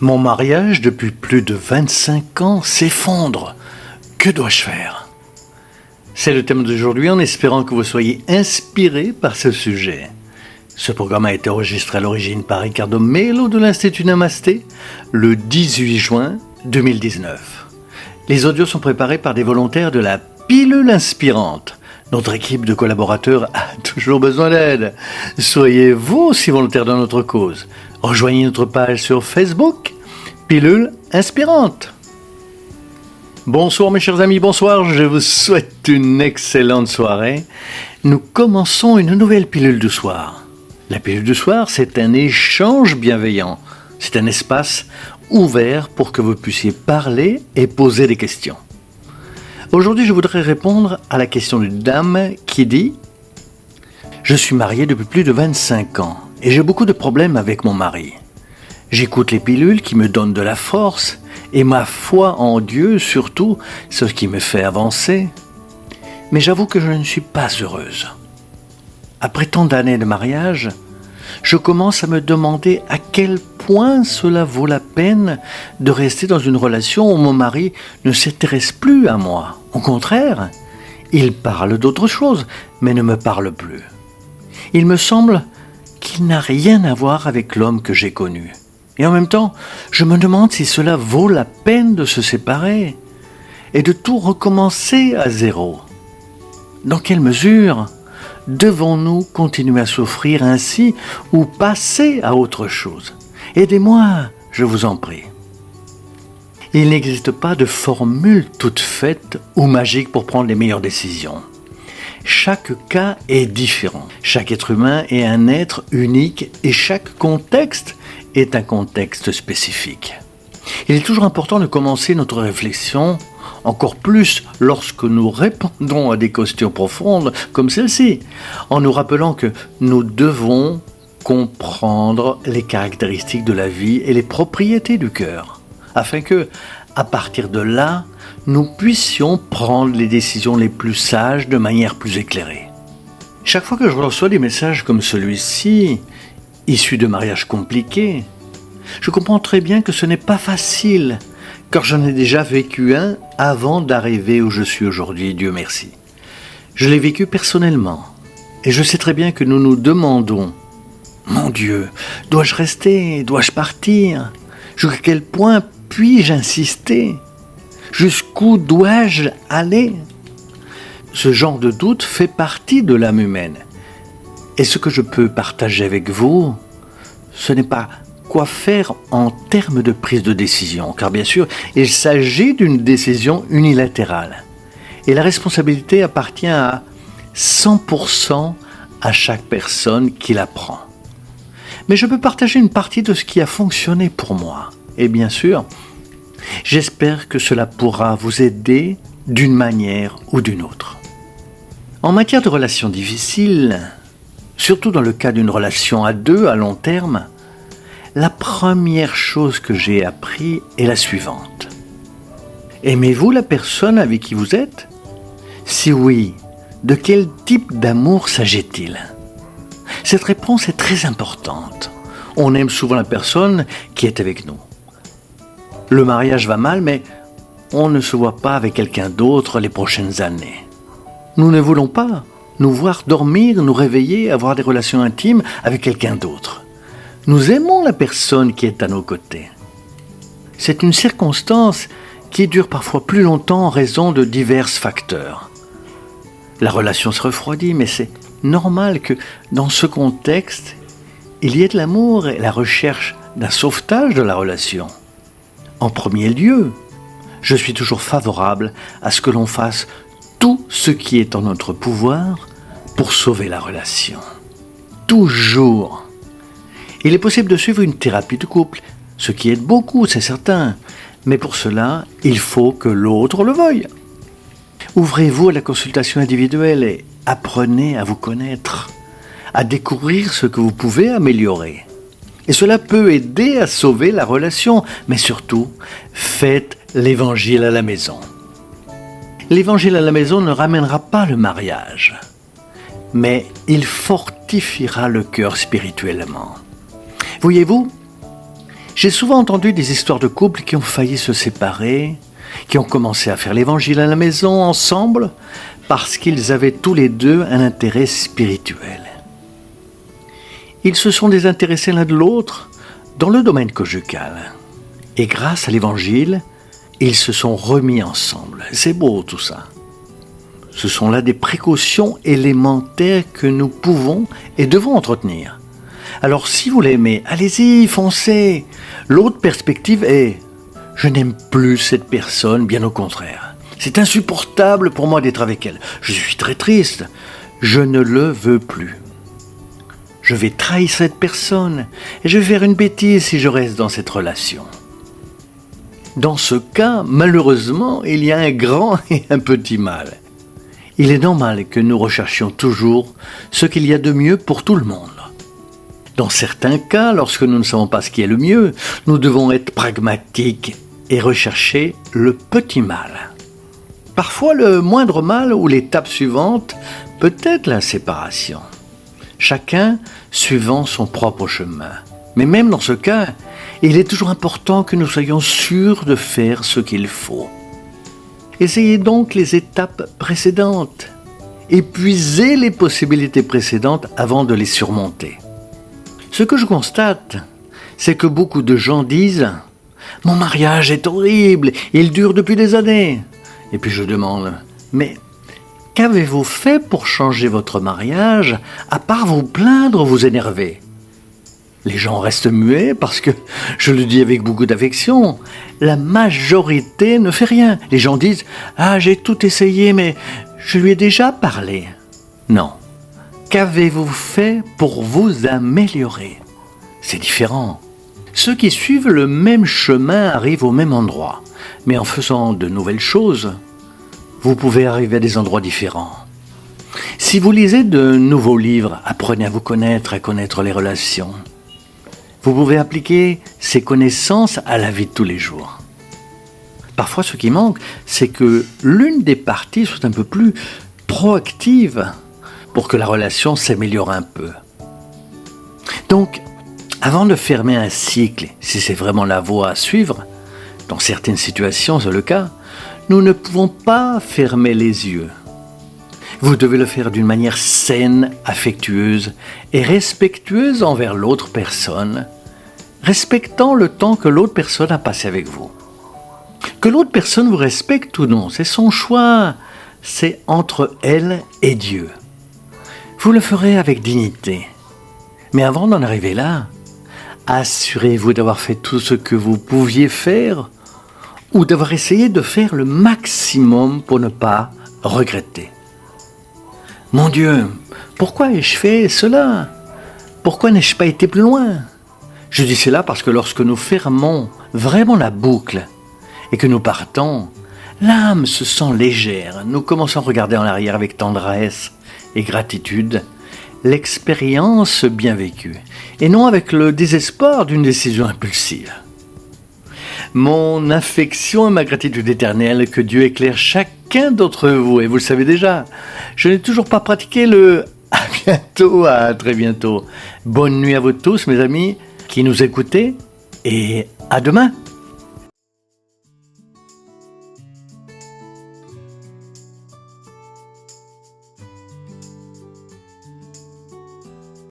Mon mariage depuis plus de 25 ans s'effondre. Que dois-je faire? C'est le thème d'aujourd'hui en espérant que vous soyez inspirés par ce sujet. Ce programme a été enregistré à l'origine par Ricardo Melo de l'Institut Namasté le 18 juin 2019. Les audios sont préparés par des volontaires de la Pilule Inspirante. Notre équipe de collaborateurs a toujours besoin d'aide. Soyez vous aussi volontaire dans notre cause. Rejoignez notre page sur Facebook, Pilule Inspirante. Bonsoir mes chers amis, bonsoir, je vous souhaite une excellente soirée. Nous commençons une nouvelle pilule du soir. La pilule du soir, c'est un échange bienveillant. C'est un espace ouvert pour que vous puissiez parler et poser des questions. Aujourd'hui, je voudrais répondre à la question d'une dame qui dit « Je suis mariée depuis plus de 25 ans et j'ai beaucoup de problèmes avec mon mari. J'écoute les pilules qui me donnent de la force et ma foi en Dieu surtout, ce qui me fait avancer. Mais j'avoue que je ne suis pas heureuse. Après tant d'années de mariage, je commence à me demander à quel point cela vaut la peine de rester dans une relation où mon mari ne s'intéresse plus à moi. Au contraire, il parle d'autre chose, mais ne me parle plus. Il me semble qu'il n'a rien à voir avec l'homme que j'ai connu. Et en même temps, je me demande si cela vaut la peine de se séparer et de tout recommencer à zéro. Dans quelle mesure devons-nous continuer à souffrir ainsi ou passer à autre chose? Aidez-moi, je vous en prie. Il n'existe pas de formule toute faite ou magique pour prendre les meilleures décisions. Chaque cas est différent. Chaque être humain est un être unique et chaque contexte est un contexte spécifique. Il est toujours important de commencer notre réflexion, encore plus lorsque nous répondons à des questions profondes comme celle-ci, en nous rappelant que nous devons comprendre les caractéristiques de la vie et les propriétés du cœur, afin que, à partir de là, nous puissions prendre les décisions les plus sages de manière plus éclairée. Chaque fois que je reçois des messages comme celui-ci, issus de mariages compliqués, je comprends très bien que ce n'est pas facile, car j'en ai déjà vécu un avant d'arriver où je suis aujourd'hui, Dieu merci. Je l'ai vécu personnellement, et je sais très bien que nous nous demandons « Mon Dieu, dois-je rester? Dois-je partir? Jusqu'à quel point puis-je insister? Jusqu'où dois-je aller ?» Ce genre de doute fait partie de l'âme humaine. Et ce que je peux partager avec vous, ce n'est pas quoi faire en termes de prise de décision, car bien sûr, il s'agit d'une décision unilatérale. Et la responsabilité appartient à 100% à chaque personne qui la prend. Mais je peux partager une partie de ce qui a fonctionné pour moi. Et bien sûr, j'espère que cela pourra vous aider d'une manière ou d'une autre. En matière de relations difficiles, surtout dans le cas d'une relation à deux à long terme, la première chose que j'ai appris est la suivante. Aimez-vous la personne avec qui vous êtes? Si oui, de quel type d'amour s'agit-il? Cette réponse est très importante. On aime souvent la personne qui est avec nous. Le mariage va mal, mais on ne se voit pas avec quelqu'un d'autre les prochaines années. Nous ne voulons pas nous voir dormir, nous réveiller, avoir des relations intimes avec quelqu'un d'autre. Nous aimons la personne qui est à nos côtés. C'est une circonstance qui dure parfois plus longtemps en raison de divers facteurs. La relation se refroidit, mais c'est normal que dans ce contexte, il y ait de l'amour et la recherche d'un sauvetage de la relation. En premier lieu, je suis toujours favorable à ce que l'on fasse tout ce qui est en notre pouvoir pour sauver la relation. Toujours. Il est possible de suivre une thérapie de couple, ce qui aide beaucoup, c'est certain. Mais pour cela, il faut que l'autre le veuille. Ouvrez-vous à la consultation individuelle et apprenez à vous connaître, à découvrir ce que vous pouvez améliorer. Et cela peut aider à sauver la relation, mais surtout, faites l'évangile à la maison. L'évangile à la maison ne ramènera pas le mariage, mais il fortifiera le cœur spirituellement. Voyez-vous, J'ai souvent entendu des histoires de couples qui ont failli se séparer, qui ont commencé à faire l'évangile à la maison ensemble, parce qu'ils avaient tous les deux un intérêt spirituel. Ils se sont désintéressés l'un de l'autre dans le domaine conjugal. Et grâce à l'évangile, ils se sont remis ensemble. C'est beau tout ça. Ce sont là des précautions élémentaires que nous pouvons et devons entretenir. Alors si vous l'aimez, allez-y, foncez. L'autre perspective est « je n'aime plus cette personne, bien au contraire. C'est insupportable pour moi d'être avec elle. Je suis très triste. Je ne le veux plus. Je vais trahir cette personne et je vais faire une bêtise si je reste dans cette relation. » Dans ce cas, malheureusement, il y a un grand et un petit mal. Il est normal que nous recherchions toujours ce qu'il y a de mieux pour tout le monde. Dans certains cas, lorsque nous ne savons pas ce qui est le mieux, nous devons être pragmatiques et rechercher le petit mal. Parfois, le moindre mal ou l'étape suivante peut être la séparation. Chacun suivant son propre chemin. Mais même dans ce cas, il est toujours important que nous soyons sûrs de faire ce qu'il faut. Essayez donc les étapes précédentes. Épuisez les possibilités précédentes avant de les surmonter. Ce que je constate, c'est que beaucoup de gens disent « Mon mariage est horrible, il dure depuis des années. » Et puis je demande « Mais qu'avez-vous fait pour changer votre mariage à part vous plaindre ou vous énerver ?» Les gens restent muets parce que, je le dis avec beaucoup d'affection, la majorité ne fait rien. Les gens disent « Ah, j'ai tout essayé, mais je lui ai déjà parlé. » Non. Qu'avez-vous fait pour vous améliorer ? C'est différent. Ceux qui suivent le même chemin arrivent au même endroit. Mais en faisant de nouvelles choses, vous pouvez arriver à des endroits différents. Si vous lisez de nouveaux livres, apprenez à vous connaître, à connaître les relations. Vous pouvez appliquer ces connaissances à la vie de tous les jours. Parfois, ce qui manque, c'est que l'une des parties soit un peu plus proactive pour que la relation s'améliore un peu. Donc, avant de fermer un cycle, si c'est vraiment la voie à suivre, dans certaines situations c'est le cas, nous ne pouvons pas fermer les yeux. Vous devez le faire d'une manière saine, affectueuse et respectueuse envers l'autre personne, respectant le temps que l'autre personne a passé avec vous. Que l'autre personne vous respecte ou non, c'est son choix, c'est entre elle et Dieu. Vous le ferez avec dignité. Mais avant d'en arriver là, assurez-vous d'avoir fait tout ce que vous pouviez faire ou d'avoir essayé de faire le maximum pour ne pas regretter. Mon Dieu, pourquoi ai-je fait cela ? Pourquoi n'ai-je pas été plus loin ? Je dis cela parce que lorsque nous fermons vraiment la boucle et que nous partons, l'âme se sent légère. Nous commençons à regarder en arrière avec tendresse et gratitude l'expérience bien vécue, et non avec le désespoir d'une décision impulsive. Mon affection et ma gratitude éternelle, que Dieu éclaire chacun d'entre vous, et vous le savez déjà, je n'ai toujours pas pratiqué le « à bientôt », à très bientôt. Bonne nuit à vous tous, mes amis, qui nous écoutez, et à demain.